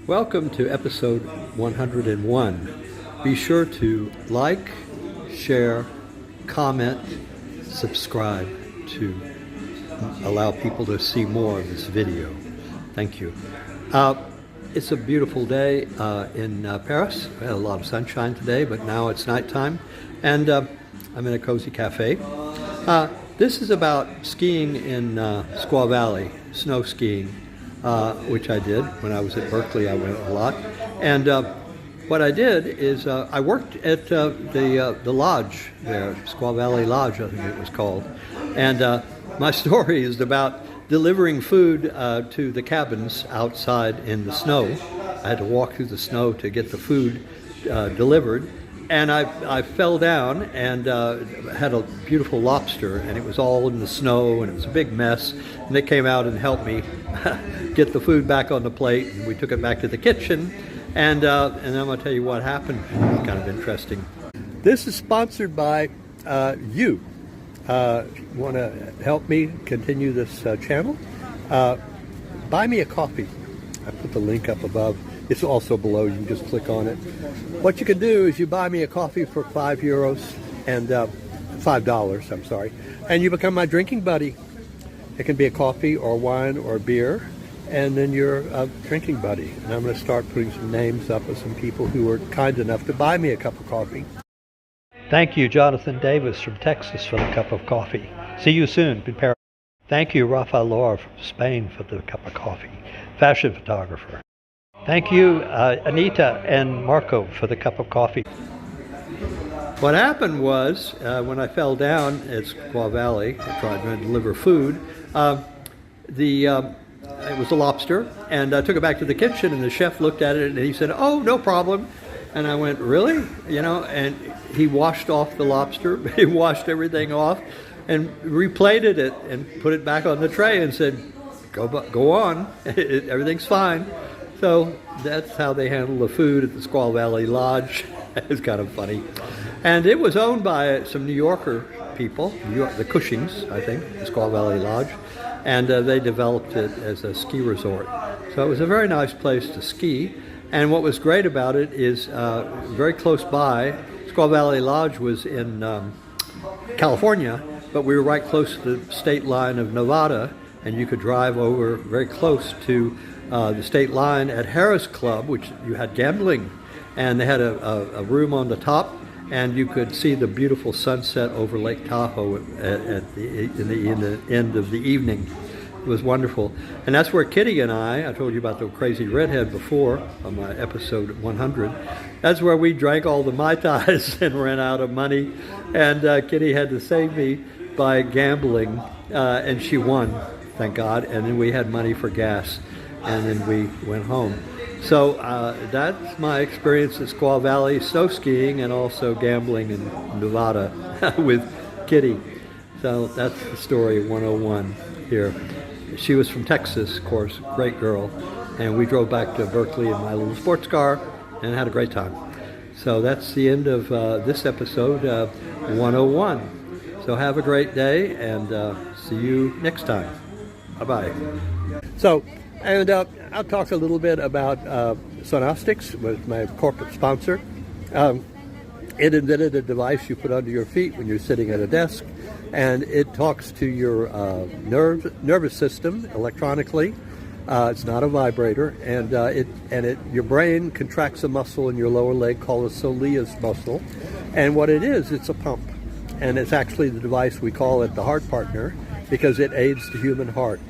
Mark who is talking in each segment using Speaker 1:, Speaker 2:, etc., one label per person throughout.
Speaker 1: Welcome to episode 101. Be sure to like, share, comment, subscribe to allow people to see more of this video. Thank you. It's a beautiful day in Paris. We had a lot of sunshine today, but now it's nighttime, and I'm in a cozy cafe. This is about skiing in Squaw Valley, snow skiing. Which I did when I was at Berkeley. I went a lot, and what I did is I worked at the lodge there, Squaw Valley Lodge, I think it was called, and my story is about delivering food to the cabins outside in the snow. I had to walk through the snow to get the food delivered, and I fell down and had a beautiful lobster, and it was all in the snow, and it was a big mess. And they came out and helped me get the food back on the plate, and we took it back to the kitchen. And I'm going to tell you what happened. It's kind of interesting. This is sponsored by you. Want to help me continue this channel? Buy me a coffee. I put the link up above. It's also below. You can just click on it. What you can do is you buy me a coffee for €5 and $5. I'm sorry, and you become my drinking buddy. It can be a coffee or wine or beer, and then you're a drinking buddy. And I'm going to start putting some names up of some people who were kind enough to buy me a cup of coffee. Thank you, Jonathan Davis from Texas, for the cup of coffee. See you soon in Paris. Thank you, Rafael Laura from Spain, for the cup of coffee. Fashion photographer. Thank you, Anita and Marco, for the cup of coffee. What happened was, when I fell down at Squaw Valley, trying to deliver food, it was a lobster, and I took it back to the kitchen, and the chef looked at it, and he said, "Oh, no problem." And I went, "Really?" And he washed off the lobster, he washed everything off, and replated it, and put it back on the tray, and said, go on, everything's fine. So that's how they handle the food at the Squaw Valley Lodge. It's kind of funny. And it was owned by some New Yorker people, the Cushings, I think, the Squaw Valley Lodge. And they developed it as a ski resort. So it was a very nice place to ski. And what was great about it is very close by, Squaw Valley Lodge was in California, but we were right close to the state line of Nevada, and you could drive over very close to the state line at Harris Club, which you had gambling, and they had a room on the top, and you could see the beautiful sunset over Lake Tahoe in the end of the evening. It was wonderful. And that's where Kitty and I told you about the crazy redhead before on my episode 100. That's where we drank all the Mai Tais and ran out of money. And Kitty had to save me by gambling, and she won, thank God. And then we had money for gas, and then we went home. So that's my experience at Squaw Valley, snow skiing, and also gambling in Nevada with Kitty. So that's the story 101 here. She was from Texas, of course, great girl. And we drove back to Berkeley in my little sports car and had a great time. So that's the end of this episode 101. So have a great day, and see you next time. Bye-bye. So, and I'll talk a little bit about Sonostics, with my corporate sponsor. It invented a device you put under your feet when you're sitting at a desk, and it talks to your nervous system electronically. It's not a vibrator, and your brain contracts a muscle in your lower leg called the soleus muscle, and what it is, it's a pump, and it's actually the device we call it the heart partner because it aids the human heart.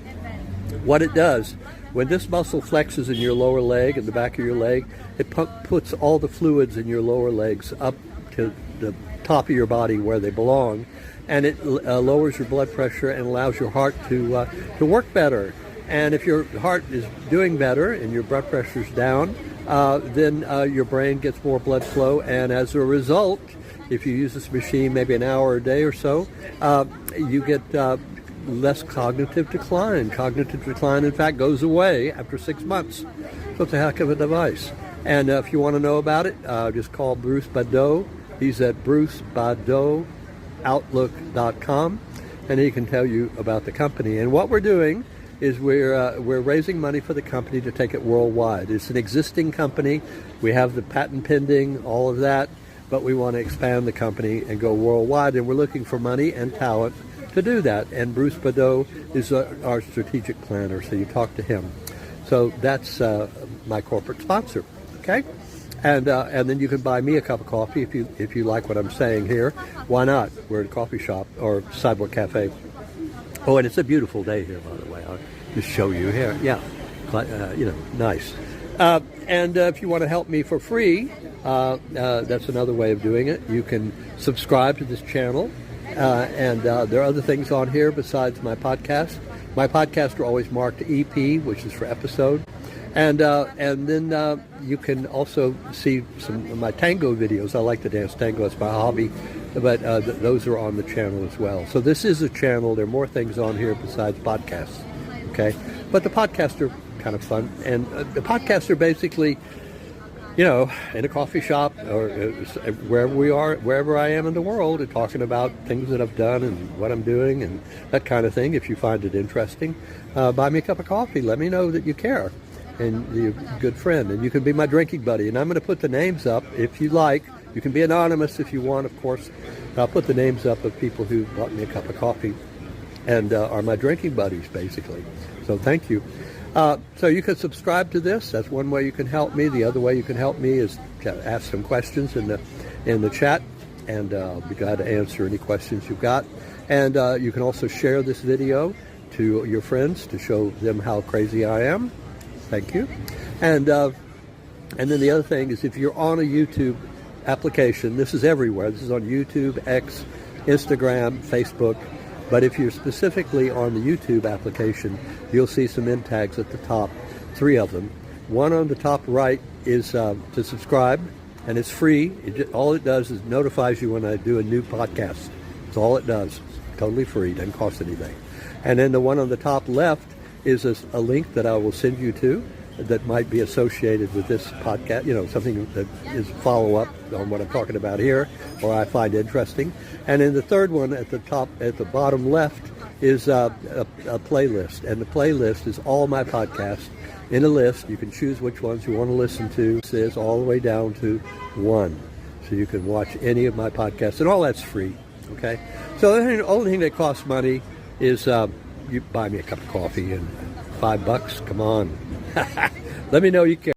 Speaker 1: What it does, when this muscle flexes in your lower leg and the back of your leg, it puts all the fluids in your lower legs up to the top of your body where they belong, and it lowers your blood pressure and allows your heart to work better. And if your heart is doing better and your blood pressure's down, then your brain gets more blood flow, and as a result, if you use this machine maybe an hour a day or so, you get less cognitive decline. Cognitive decline, in fact, goes away after 6 months. So it's a heck of a device. And if you want to know about it, just call Bruce Badeau. He's at brucebadeauoutlook.com, and he can tell you about the company. And what we're doing is we're raising money for the company to take it worldwide. It's an existing company. We have the patent pending, all of that, but we want to expand the company and go worldwide, and we're looking for money and talent to do that. And Bruce Badeau is our strategic planner, so you talk to him. So that's my corporate sponsor, okay? And then you can buy me a cup of coffee if you like what I'm saying here. Why not? We're at a coffee shop or Sidewalk Cafe. Oh, and it's a beautiful day here, by the way. I'll just show you here. Yeah, nice. And if you want to help me for free, that's another way of doing it. You can subscribe to this channel. And there are other things on here besides my podcast. My podcasts are always marked EP, which is for episode. And then you can also see some of my tango videos. I like to dance tango. It's my hobby. But those are on the channel as well. So this is a channel. There are more things on here besides podcasts. Okay? But the podcasts are kind of fun. And the podcasts are basically, in a coffee shop or wherever I am in the world, and talking about things that I've done and what I'm doing and that kind of thing. If you find it interesting, buy me a cup of coffee. Let me know that you care. And you're a good friend. And you can be my drinking buddy. And I'm going to put the names up if you like. You can be anonymous if you want, of course. I'll put the names up of people who bought me a cup of coffee and are my drinking buddies, basically. So thank you. So you can subscribe to this. That's one way you can help me. The other way you can help me is to ask some questions in the chat, and I'll be glad to answer any questions you've got. And you can also share this video to your friends to show them how crazy I am. Thank you. And then the other thing is, if you're on a YouTube application, this is everywhere. This is on YouTube, X, Instagram, Facebook. But if you're specifically on the YouTube application, you'll see some end tags at the top, 3 of them. One on the top right is to subscribe, and it's free. All it does is notifies you when I do a new podcast. That's all it does. It's totally free. Doesn't cost anything. And then the one on the top left is a link that I will send you to that might be associated with this podcast, something that is follow-up on what I'm talking about here, or I find interesting. And then the third one at the bottom left is a playlist. And the playlist is all my podcasts in a list. You can choose which ones you want to listen to. It says all the way down to 1. So you can watch any of my podcasts, and all that's free, okay? So the only thing that costs money is you buy me a cup of coffee and $5. Come on. Let me know you care.